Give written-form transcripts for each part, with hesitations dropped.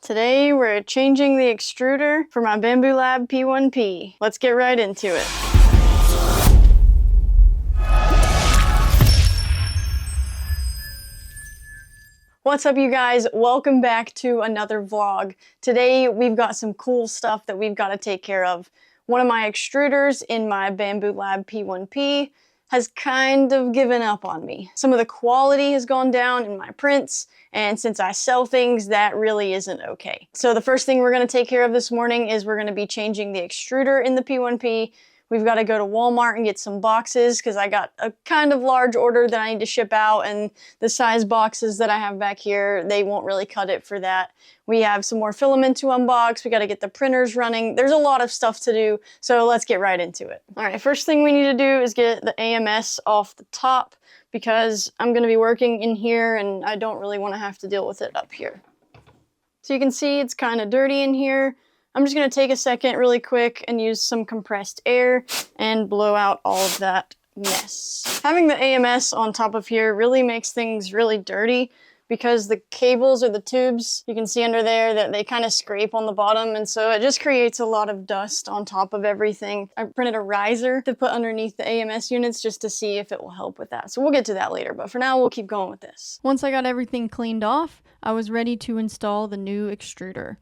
Today we're changing the extruder for my Bambu Lab P1P. Let's get right into it. What's up, you guys? Welcome back to another vlog. Today we've got some cool stuff that we've got to take care of. One of my extruders in my Bambu Lab P1P has kind of given up on me. Some of the quality has gone down in my prints, and since I sell things, that really isn't okay. So the first thing we're going to take care of this morning is we're going to be changing the extruder in the P1P. We've got to go to Walmart and get some boxes because I got a kind of large order that I need to ship out, and the size boxes that I have back here, they won't really cut it for that. We have some more filament to unbox. We got to get the printers running. There's a lot of stuff to do, so let's get right into it. All right, first thing we need to do is get the AMS off the top because I'm going to be working in here and I don't really want to have to deal with it up here. So you can see it's kind of dirty in here. I'm just going to take a second really quick and use some compressed air and blow out all of that mess. Having the AMS on top of here really makes things really dirty because the cables or the tubes, you can see under there that they kind of scrape on the bottom, and so it just creates a lot of dust on top of everything. I printed a riser to put underneath the AMS units just to see if it will help with that. So we'll get to that later, but for now we'll keep going with this. Once I got everything cleaned off, I was ready to install the new extruder.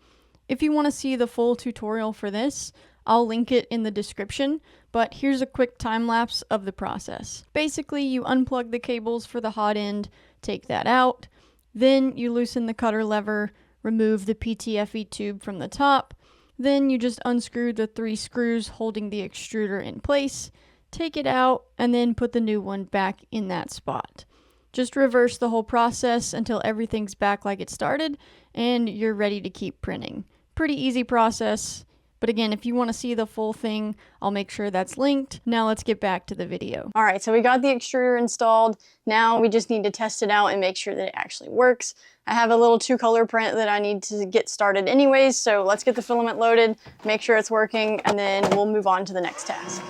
If you want to see the full tutorial for this, I'll link it in the description, but here's a quick time lapse of the process. Basically, you unplug the cables for the hot end, take that out, then you loosen the cutter lever, remove the PTFE tube from the top, then you just unscrew the 3 screws holding the extruder in place, take it out, and then put the new one back in that spot. Just reverse the whole process until everything's back like it started, and you're ready to keep printing. Pretty easy process, but again, if you want to see the full thing, I'll make sure that's linked. Now let's get back to the video. All right, so we got the extruder installed. Now we just need to test it out and make sure that it actually works. I have a little 2-color print that I need to get started anyways, so let's get the filament loaded, make sure it's working, and then we'll move on to the next task.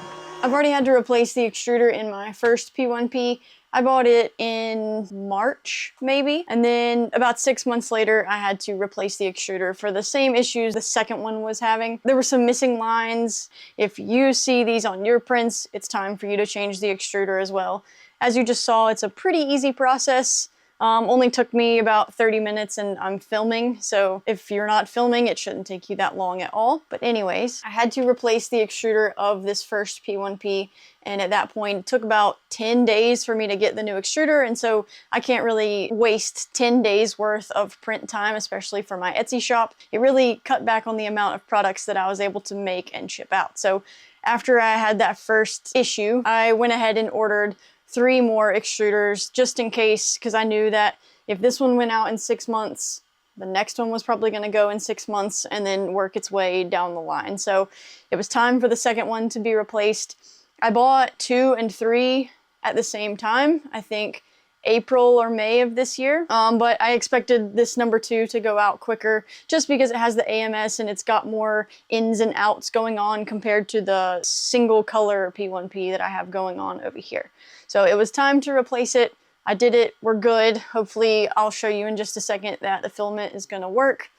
I've already had to replace the extruder in my first P1P. I bought it in March, maybe, and then about 6 months later, I had to replace the extruder for the same issues the second one was having. There were some missing lines. If you see these on your prints, it's time for you to change the extruder as well. As you just saw, it's a pretty easy process. Only took me about 30 minutes and I'm filming, so if you're not filming, it shouldn't take you that long at all. But anyways, I had to replace the extruder of this first P1P, and at that point, it took about 10 days for me to get the new extruder, and so I can't really waste 10 days worth of print time, especially for my Etsy shop. It really cut back on the amount of products that I was able to make and ship out. So after I had that first issue, I went ahead and ordered 3 more extruders just in case, because I knew that if this one went out in 6 months, the next one was probably going to go in 6 months and then work its way down the line. So it was time for the second one to be replaced. I bought 2 and 3 at the same time, I think April or May of this year, but I expected this number 2 to go out quicker just because it has the AMS and it's got more ins and outs going on compared to the single color P1P that I have going on over here. So it was time to replace it. I did it, we're good. Hopefully I'll show you in just a second that the filament is gonna work.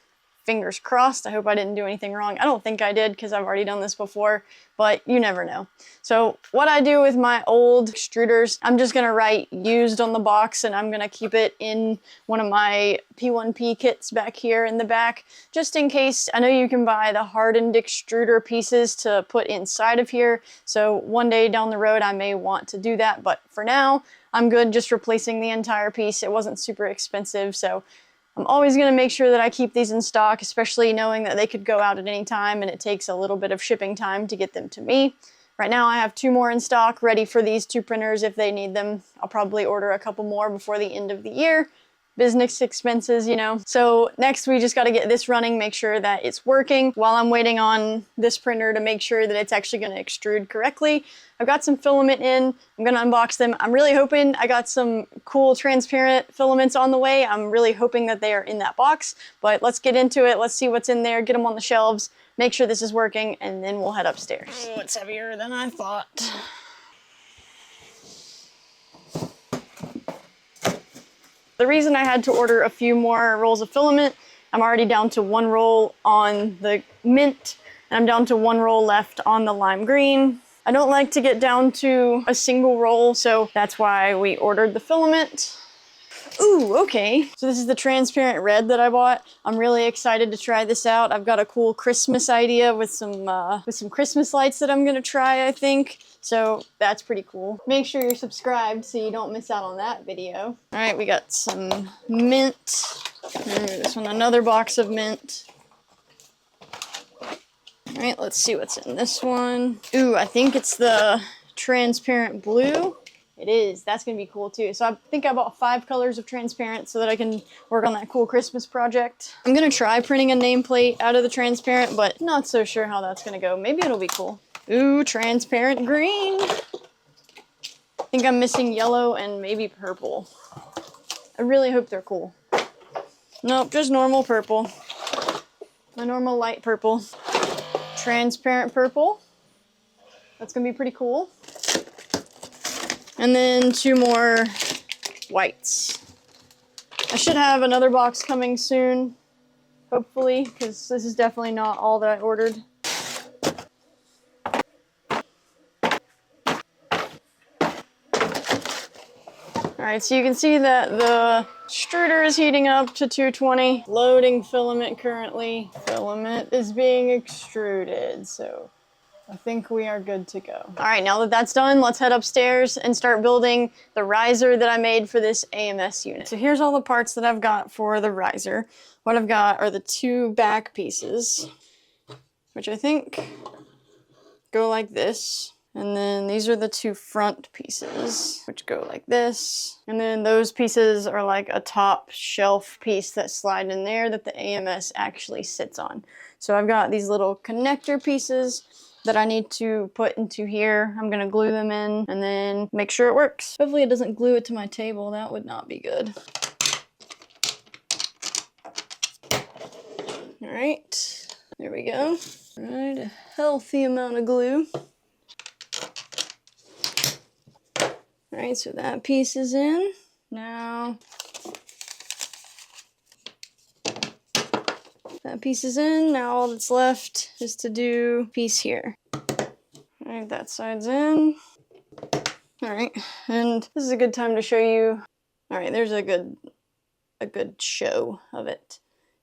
Fingers crossed. I hope I didn't do anything wrong. I don't think I did because I've already done this before, but you never know. So what I do with my old extruders, I'm just gonna write used on the box and I'm gonna keep it in one of my P1P kits back here in the back, just in case. I know you can buy the hardened extruder pieces to put inside of here. So one day down the road, I may want to do that, but for now, I'm good just replacing the entire piece. It wasn't super expensive, so I'm always going to make sure that I keep these in stock, especially knowing that they could go out at any time and it takes a little bit of shipping time to get them to me. Right now I have 2 more in stock ready for these 2 printers if they need them. I'll probably order a couple more before the end of the year. Business expenses, you know. So next we just got to get this running, make sure that it's working while I'm waiting on this printer to make sure that it's actually going to extrude correctly. I've got some filament in. I'm going to unbox them. I'm really hoping I got some cool transparent filaments on the way. I'm really hoping that they are in that box, but let's get into it. Let's see what's in there, get them on the shelves, make sure this is working, and then we'll head upstairs. Oh, it's heavier than I thought. The reason I had to order a few more rolls of filament I'm already down to 1 roll on the mint, and I'm down to 1 roll left on the lime green. I don't like to get down to a single roll, so that's why we ordered the filament. Ooh, okay. So this is the transparent red that I bought. I'm really excited to try this out. I've got a cool Christmas idea with some Christmas lights that I'm gonna try, I think. So that's pretty cool. Make sure you're subscribed so you don't miss out on that video. All right, we got some mint. This one, another box of mint. All right, let's see what's in this one. Ooh, I think it's the transparent blue. It is. That's going to be cool too. So I think I bought 5 colors of transparent so that I can work on that cool Christmas project. I'm going to try printing a nameplate out of the transparent, but not so sure how that's going to go. Maybe it'll be cool. Ooh, transparent green. I think I'm missing yellow and maybe purple. I really hope they're cool. Nope, just normal purple. My normal light purple. Transparent purple. That's going to be pretty cool. And then 2 more whites. I should have another box coming soon, hopefully, because this is definitely not all that I ordered. Alright, so you can see that the extruder is heating up to 220. Loading filament currently. Filament is being extruded, so I think we are good to go. All right, now that that's done, let's head upstairs and start building the riser that I made for this AMS unit. So here's all the parts that I've got for the riser. What I've got are the 2 back pieces, which I think go like this. And then these are the 2 front pieces, which go like this. And then those pieces are like a top shelf piece that slide in there that the AMS actually sits on. So I've got these little connector pieces that I need to put into here. I'm gonna glue them in and then make sure it works. Hopefully it doesn't glue it to my table. That would not be good. All right, there we go. All right, a healthy amount of glue. All right, so that piece is in. Now, that piece is in. Now all that's left is to do piece here. All right, that side's in. All right, and this is a good time to show you. All right, there's a good show of it.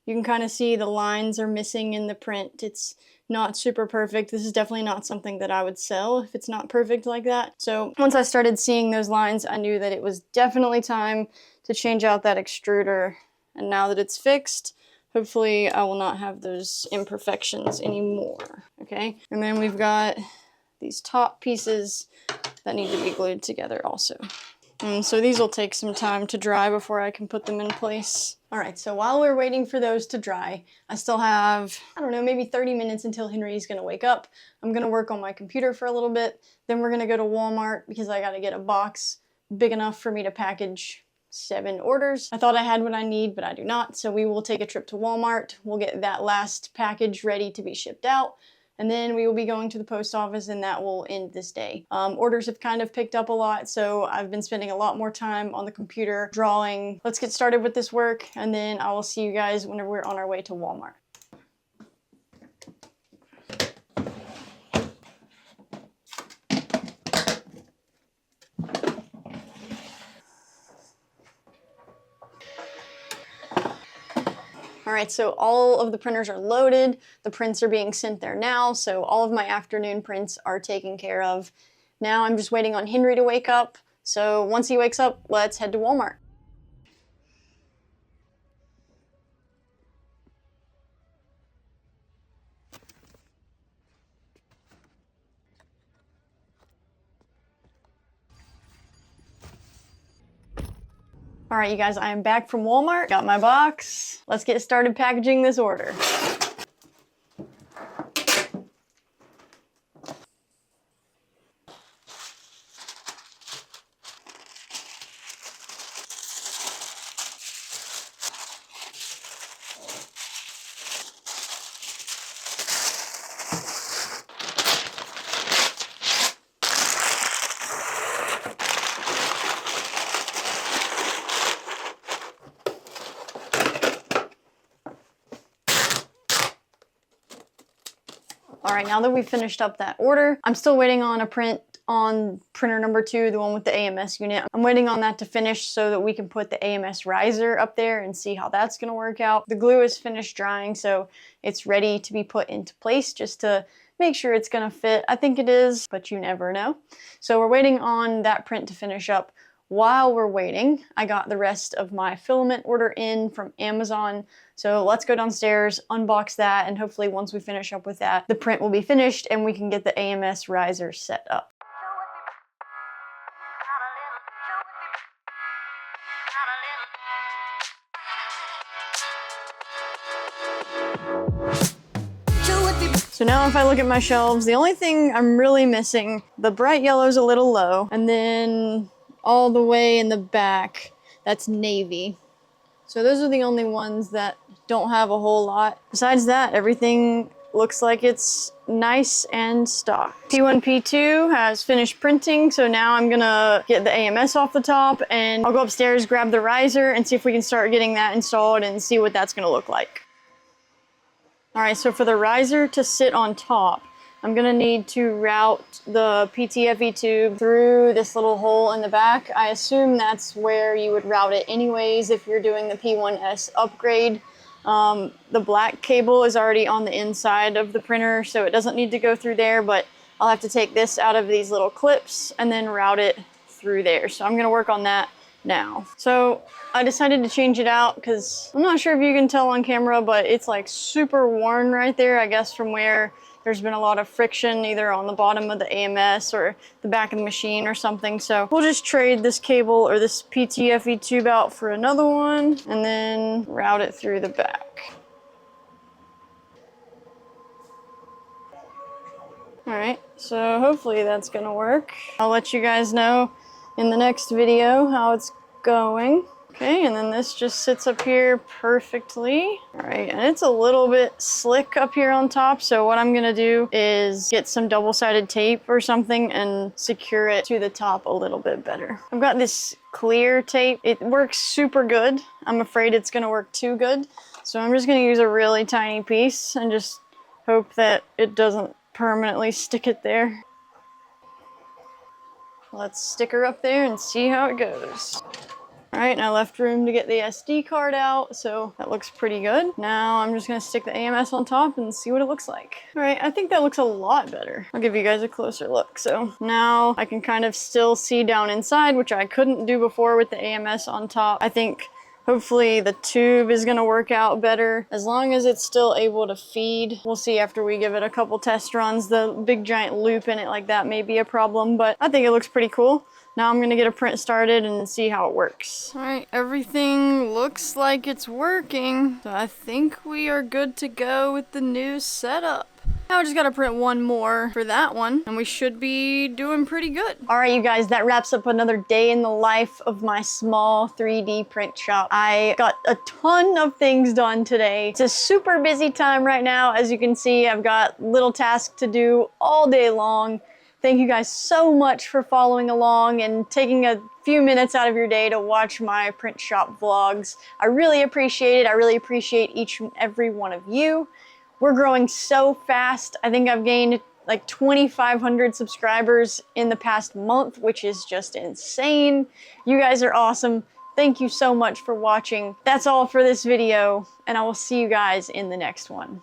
You can kind of see the lines are missing in the print. It's not super perfect. This is definitely not something that I would sell if it's not perfect like that. So once I started seeing those lines, I knew that it was definitely time to change out that extruder. And now that it's fixed, hopefully I will not have those imperfections anymore, okay? And then we've got these top pieces that need to be glued together also. And so these will take some time to dry before I can put them in place. All right, so while we're waiting for those to dry, I still have, I don't know, maybe 30 minutes until Henry's gonna wake up. I'm gonna work on my computer for a little bit. Then we're gonna go to Walmart because I gotta get a box big enough for me to package 7 orders. I thought I had what I need, but I do not. So we will take a trip to Walmart. We'll get that last package ready to be shipped out. And then we will be going to the post office, and that will end this day. Orders have kind of picked up a lot, so I've been spending a lot more time on the computer drawing. Let's get started with this work, and then I will see you guys whenever we're on our way to Walmart. All right, so all of the printers are loaded. The prints are being sent there now, so all of my afternoon prints are taken care of. Now I'm just waiting on Henry to wake up. So once he wakes up, let's head to Walmart. All right, you guys, I am back from Walmart. Got my box. Let's get started packaging this order. right, now that we've finished up that order, I'm still waiting on a print on printer number 2, the one with the AMS unit. I'm waiting on that to finish so that we can put the AMS riser up there and see how that's gonna work out. The glue is finished drying, so it's ready to be put into place just to make sure it's gonna fit. I think it is, but you never know. So we're waiting on that print to finish up. While we're waiting, I got the rest of my filament order in from Amazon. So let's go downstairs, unbox that, and hopefully once we finish up with that, the print will be finished and we can get the AMS riser set up. So now if I look at my shelves, the only thing I'm really missing, the bright yellow's a little low, and then all the way in the back, that's navy. So those are the only ones that don't have a whole lot. Besides that, everything looks like it's nice and stock. P1P2 has finished printing, so now I'm gonna get the AMS off the top and I'll go upstairs, grab the riser, and see if we can start getting that installed and see what that's gonna look like. All right, so for the riser to sit on top, I'm gonna need to route the PTFE tube through this little hole in the back. I assume that's where you would route it anyways if you're doing the P1S upgrade. The black cable is already on the inside of the printer, so it doesn't need to go through there, but I'll have to take this out of these little clips and then route it through there. So I'm gonna work on that now. So I decided to change it out because I'm not sure if you can tell on camera, but it's like super worn right there, I guess from where there's been a lot of friction either on the bottom of the AMS or the back of the machine or something. So we'll just trade this cable or this PTFE tube out for another one and then route it through the back. All right, so hopefully that's gonna work. I'll let you guys know in the next video how it's going. Okay, and then this just sits up here perfectly. All right, and it's a little bit slick up here on top, so what I'm gonna do is get some double-sided tape or something and secure it to the top a little bit better. I've got this clear tape. It works super good. I'm afraid it's gonna work too good, so I'm just gonna use a really tiny piece and just hope that it doesn't permanently stick it there. Let's stick her up there and see how it goes. All right, and I left room to get the SD card out, so that looks pretty good. Now I'm just gonna stick the AMS on top and see what it looks like. All right, I think that looks a lot better. I'll give you guys a closer look. So now I can kind of still see down inside, which I couldn't do before with the AMS on top. I think hopefully the tube is gonna work out better as long as it's still able to feed. We'll see after we give it a couple test runs. The big giant loop in it like that may be a problem, but I think it looks pretty cool. Now I'm gonna get a print started and see how it works. All right, everything looks like it's working. So I think we are good to go with the new setup. Now I just gotta print one more for that one, and we should be doing pretty good. All right, you guys, that wraps up another day in the life of my small 3D print shop. I got a ton of things done today. It's a super busy time right now. As you can see, I've got little tasks to do all day long. Thank you guys so much for following along and taking a few minutes out of your day to watch my print shop vlogs. I really appreciate it. I really appreciate each and every one of you. We're growing so fast. I think I've gained like 2,500 subscribers in the past month, which is just insane. You guys are awesome. Thank you so much for watching. That's all for this video, and I will see you guys in the next one.